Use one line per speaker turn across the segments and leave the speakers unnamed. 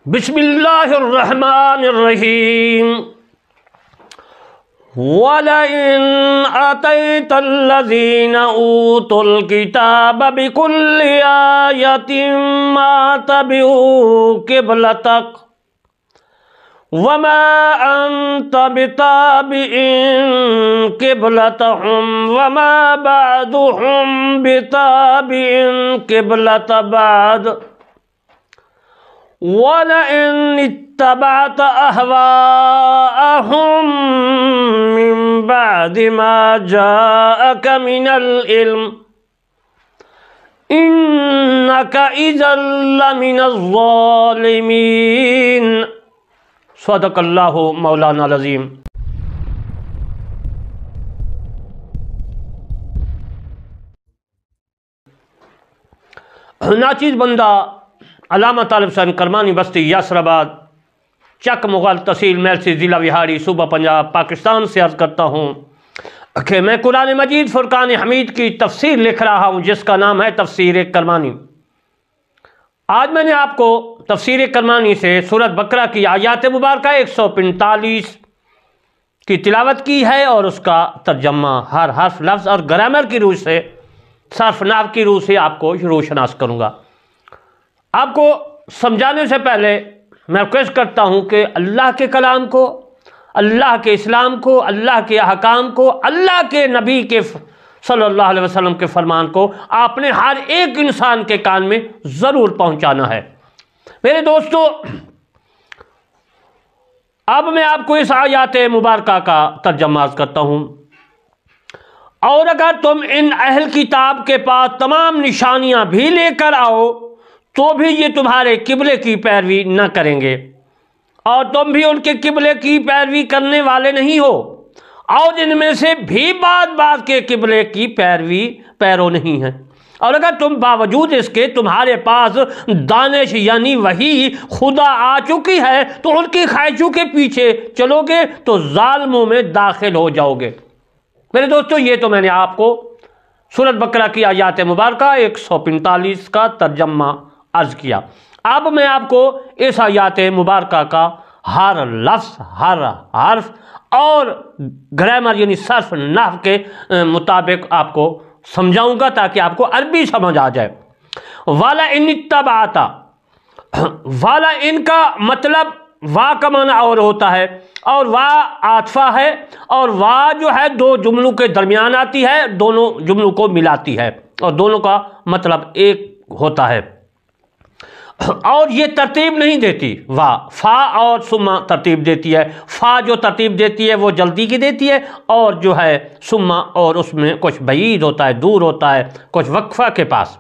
بسم اللہ الرحمن الرحیم وَلَئِنْ أَتَيْتَ الَّذِينَ أُوتُوا الْكِتَابَ بِكُلِّ آيَةٍ مَا تَبِعُوا قِبْلَتَكَ وَمَا أَنْتَ بِتَابِعٍ قِبْلَتَهُمْ وَمَا بَعْضُهُمْ بِتَابِعٍ قِبْلَةَ بَعْضٍ وَلَئِنِ اتَّبَعْتَ أَهْوَاءَهُمْ مِنْ بَعْدِ مَا جَاءَكَ مِنَ الْعِلْمِ إِنَّكَ إِذًا لَمِنَ الظَّالِمِينَ۔ صدق اللہ مولانا العظیم۔ ناچیز بندہ علامہ طالب حسین کرمانی بستی یاسر آباد چک مغل تحصیل میلسی ضلع وہاڑی صوبہ پنجاب پاکستان سے عرض کرتا ہوں کہ میں قرآن مجید فرقان حمید کی تفسیر لکھ رہا ہوں جس کا نام ہے تفسیر کرمانی۔ آج میں نے آپ کو تفسیر کرمانی سے سورۃ بقرہ کی آیات مبارکہ 145 کی تلاوت کی ہے اور اس کا ترجمہ ہر حرف لفظ اور گرامر کی روح سے صرف نحو کی روح سے آپ کو روشناس کروں گا۔ آپ کو سمجھانے سے پہلے میں ریکویسٹ کرتا ہوں کہ اللہ کے کلام کو، اللہ کے اسلام کو، اللہ کے احکام کو، اللہ کے نبی کے صلی اللہ علیہ وسلم کے فرمان کو آپ نے ہر ایک انسان کے کان میں ضرور پہنچانا ہے۔ میرے دوستو، اب میں آپ کو اس آیات مبارکہ کا ترجمہ عرض کرتا ہوں۔ اور اگر تم ان اہل کتاب کے پاس تمام نشانیاں بھی لے کر آؤ تو بھی یہ تمہارے قبلے کی پیروی نہ کریں گے، اور تم بھی ان کے قبلے کی پیروی کرنے والے نہیں ہو، اور ان میں سے بھی بعض کے قبلے کی پیرو نہیں ہیں۔ اور اگر تم باوجود اس کے تمہارے پاس دانش یعنی وحی خدا آ چکی ہے تو ان کی خواہشوں کے پیچھے چلو گے تو ظالموں میں داخل ہو جاؤ گے۔ میرے دوستو، یہ تو میں نے آپ کو سورۃ بقرہ کی آیات مبارکہ 145 کا ترجمہ عرض کیا۔ اب میں آپ کو اس آیات مبارکہ کا ہر لفظ، ہر حرف اور گرامر یعنی صرف نحو کے مطابق آپ کو سمجھاؤں گا تاکہ آپ کو عربی سمجھ آ جائے۔ والا ان اتبعتا، والا ان کا مطلب وا کا معنی اور ہوتا ہے، اور وا عاطفہ ہے، اور وا جو ہے دو جملوں کے درمیان آتی ہے، دونوں جملوں کو ملاتی ہے اور دونوں کا مطلب ایک ہوتا ہے، اور یہ ترتیب نہیں دیتی۔ وا فا اور سما ترتیب دیتی ہے۔ فا جو ترتیب دیتی ہے وہ جلدی کی دیتی ہے، اور جو ہے سما اور اس میں کچھ بعید ہوتا ہے، دور ہوتا ہے، کچھ وقفہ کے پاس۔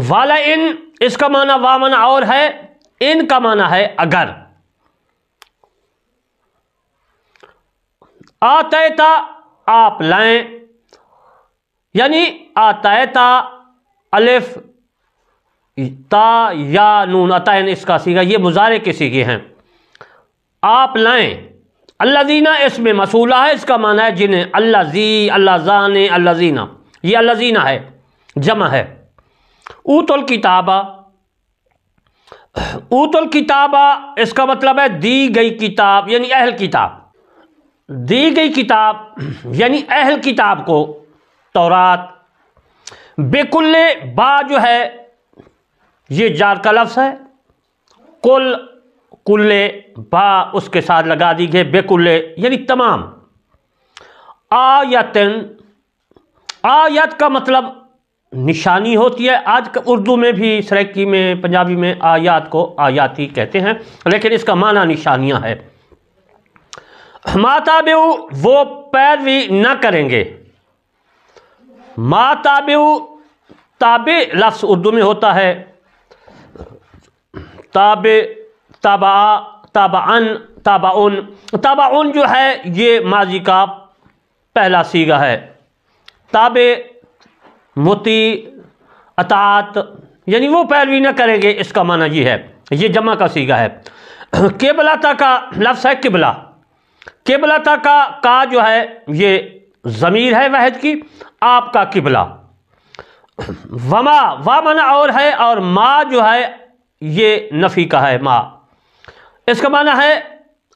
والا ان، اس کا معنی وا معنی اور ہے، ان کا معنی ہے اگر۔ آتیتا آپ لائیں، یعنی آتیتا الف تا یا نون عطائن اس کا سیغہ، یہ مضارع کے سیغے ہیں۔ آپ لائیں، الذین اس میں موصولہ ہے، اس کا معنی ہے جنہیں، الذی، اللذان، الذین، یہ الذین ہے، جمع ہے۔ اوت الکتابہ، اوت الکتابہ اس کا مطلب ہے دی گئی کتاب یعنی اہل کتاب، دی گئی کتاب یعنی اہل کتاب کو تورات۔ بکل با جو ہے یہ جار کا لفظ ہے، کل با اس کے ساتھ لگا دی گئے، بکل یعنی تمام۔ آیتن، آیت کا مطلب نشانی ہوتی ہے، آج اردو میں بھی، سرائکی میں، پنجابی میں آیات کو آیاتی کہتے ہیں، لیکن اس کا معنی نشانیاں ہے۔ ما تابعو، وہ پیروی نہ کریں گے۔ ما تابعو، تابع لفظ اردو میں ہوتا ہے تابع، تابع، تابعن، تابعن۔ تابعن جو ہے یہ ماضی کا پہلا صیغہ ہے۔ تابع، مطیع، اطاعت، یعنی وہ پیروی نہ کریں گے، اس کا معنی یہ ہے، یہ جمع کا صیغہ ہے۔ قبلہ کا لفظ ہے قبلہ، قبلہ کا جو ہے یہ ضمیر ہے واحد کی، آپ کا قبلہ۔ وما، وا معنی اور ہے، اور ما جو ہے یہ نفی کا ہے ما، اس کا معنی ہے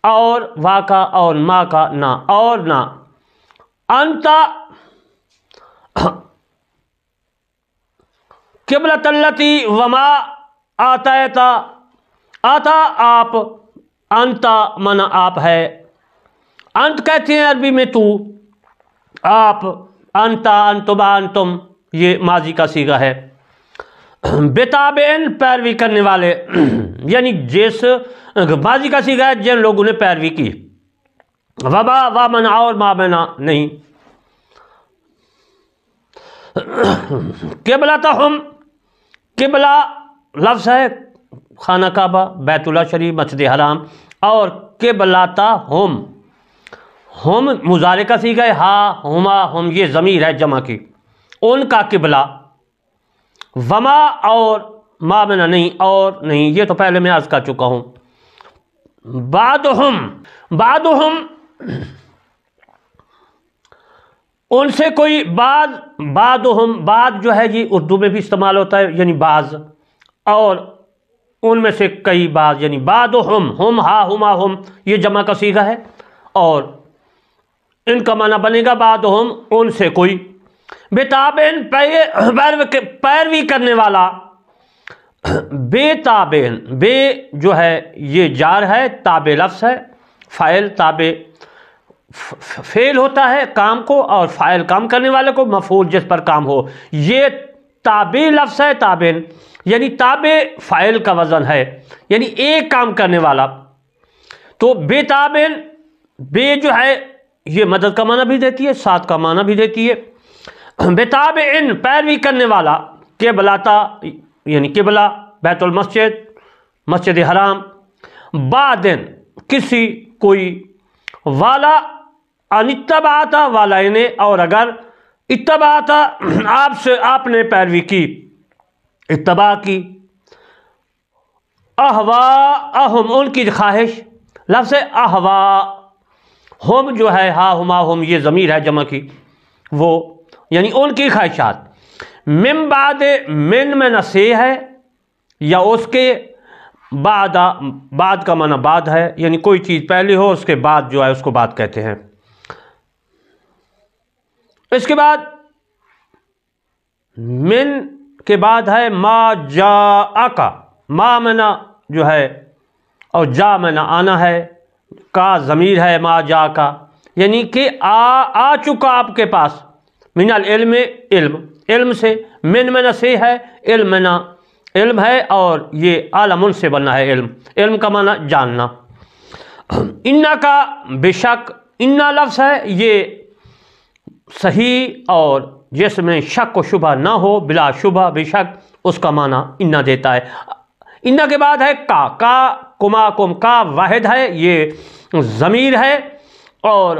اور، وا کا اور ما کا نہ، اور نہ. انتا قبلۃ اللتی وما آتیتا، آتا آپ، انتا مانا آپ ہے، انت کہتے ہیں عربی میں تو، آپ، انتا، انتما، انتم، یہ ماضی کا صیغہ ہے. بتابعن پیروی کرنے والے، یعنی جس ماضی کا صیغہ ہے جن لوگوں نے پیروی کی. وبا وا منا اور ما منا نہیں. قبلتہم، قبلہ لفظ ہے خانہ کعبہ، بیت اللہ شریف، مسجد حرام. اور قبلتہم، ہم مضارع کا صیغہ ہے، ہا ہما ہم، یہ ضمیر ہے جمع کی، ان کا قبلہ. وما اور ما منا نہیں، اور نہیں، یہ تو پہلے میں عرض کر چکا ہوں. بعدہم، بعدہم ان سے کوئی بعد، بعدہم، بعد جو ہے یہ اردو میں بھی استعمال ہوتا ہے یعنی بعض، اور ان میں سے کئی بعض، یعنی بعدہم، ہم، ہا ہما ہم، یہ جمع کا صیغہ ہے، اور ان کا معنی بنے گا بعدہم، ان سے کوئی. بتابعن، پیروی کرنے والا. بے تابعن، بے جو ہے یہ جار ہے، تابع لفظ ہے، فاعل تابع فعل ہوتا ہے کام کو، اور فاعل کام کرنے والے کو، مفعول جس پر کام ہو. یہ تابع لفظ ہے، تابعن یعنی تابع فاعل کا وزن ہے، یعنی ایک کام کرنے والا. تو بے تابعن، بے جو ہے یہ مدد کا معنی بھی دیتی ہے، ساتھ کا معنی بھی دیتی ہے. بتابعن، پیروی کرنے والا. قبلتا یعنی قبلہ، بیت المسجد، مسجد حرام. بعدن، کسی، کوئی. والا، ان اتبعتا، والا انہیں، اور اگر. اتبعتا، آپ سے، آپ نے پیروی کی، اتباع کی. اہواءہم، ان کی خواہش. لفظ اہواء، ہم جو ہے ہا ہما ہم، یہ ضمیر ہے جمع کی، وہ یعنی ان کی خواہشات. من بعد، من میں نہ سے ہے یا اس کے بعد، بعد کا معنی بعد ہے، یعنی کوئی چیز پہلے ہو اس کے بعد جو ہے اس کو بعد کہتے ہیں. اس کے بعد من کے بعد ہے ما جاءکا، ما منا جو ہے اور جا منا آنا ہے، کا ضمیر ہے ما جاءکا، یعنی کہ آ چکا آپ کے پاس. من العلم، علم، علم سے. من منا سے ہے، علم منا علم ہے، اور یہ عالم سے بنا ہے علم، علم کا معنی جاننا. انا کا بے شک، انا لفظ ہے یہ صحیح اور جس میں شک و شبہ نہ ہو، بلا شبہ بے شک، اس کا معنی انا دیتا ہے. انا کے بعد ہے کا کما کم، کا واحد ہے، یہ ضمیر ہے، اور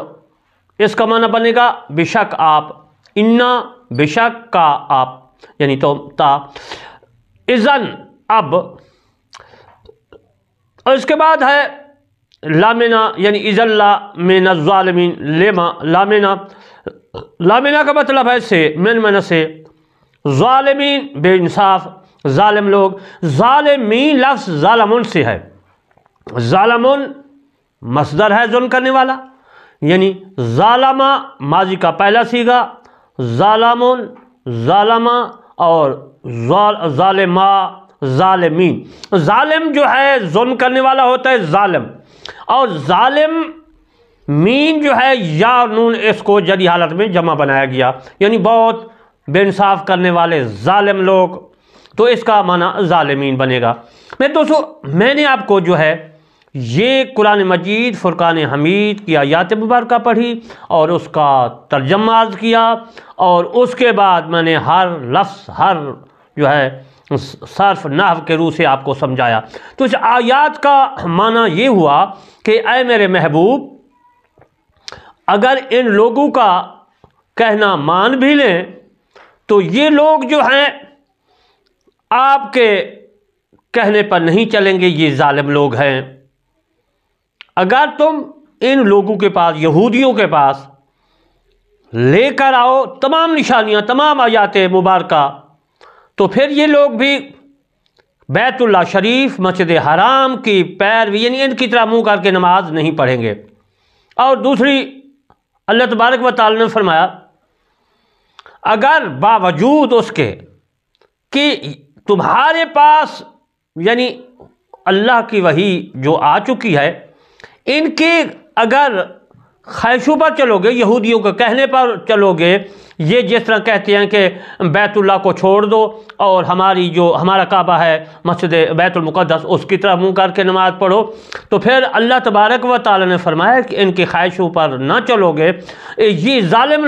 اس کا معنی بنے گا بے شک آپ. انا بے شک، کا آپ یعنی تو تا. اذن، اب. اور اس کے بعد ہے لامنا، یعنی اذن لا من الظالمین. لامنا، لامنا کا مطلب ہے سے، من سے. ظالمین، بے انصاف، ظالم لوگ. ظالمین لفظ ظالمن سے ہے. ظالمن مصدر ہے ظلم کرنے والا، یعنی ظالمہ ماضی کا پہلا صیغہ، ظالمن، ظالمہ، اور ظالمہ، ظالمین. ظالم جو ہے ظلم کرنے والا ہوتا ہے ظالم، اور ظالم مین جو ہے یا نون، اس کو جدی حالت میں جمع بنایا گیا، یعنی بہت بے انصاف کرنے والے ظالم لوگ، تو اس کا معنی ظالمین بنے گا. میں دوستو، میں نے آپ کو جو ہے یہ قرآن مجید فرقان حمید کی آیات مبارکہ پڑھی اور اس کا ترجمہ عرض کیا، اور اس کے بعد میں نے ہر لفظ، ہر جو ہے صرف نحو کے روح سے آپ کو سمجھایا. تو اس آیات کا معنی یہ ہوا کہ اے میرے محبوب، اگر ان لوگوں کا کہنا مان بھی لیں تو یہ لوگ جو ہیں آپ کے کہنے پر نہیں چلیں گے، یہ ظالم لوگ ہیں. اگر تم ان لوگوں کے پاس، یہودیوں کے پاس لے کر آؤ تمام نشانیاں، تمام آیات مبارکہ، تو پھر یہ لوگ بھی بیت اللہ شریف مسجد حرام کی پیروی یعنی ان کی طرح منہ کر کے نماز نہیں پڑھیں گے۔ اور دوسری اللہ تبارک و تعالی نے فرمایا اگر باوجود اس کے کہ تمہارے پاس یعنی اللہ کی وحی جو آ چکی ہے ان کے اگر خواہشوں پر چلو گے، یہودیوں کے کہنے پر چلو گے، یہ جس طرح کہتے ہیں کہ بیت اللہ کو چھوڑ دو اور ہمارا کعبہ ہے مسجد بیت المقدس اس کی طرح منہ کر کے نماز پڑھو، تو پھر اللہ تبارک و تعالی نے فرمایا کہ ان کی خواہشوں پر نہ چلو گے، یہ ظالم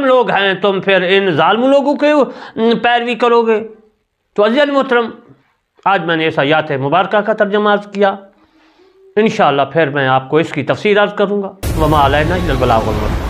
لوگ ہیں تم پھر ان ظالم لوگوں کے پیروی کرو گے۔ تو عزیزان محترم، آج میں نے اس آیات مبارکہ کا ترجمہ عرض کیا، انشاءاللہ پھر میں آپ کو اس کی تفسیر عرض کروں گا۔ وما علینا الا البلاغ المبین۔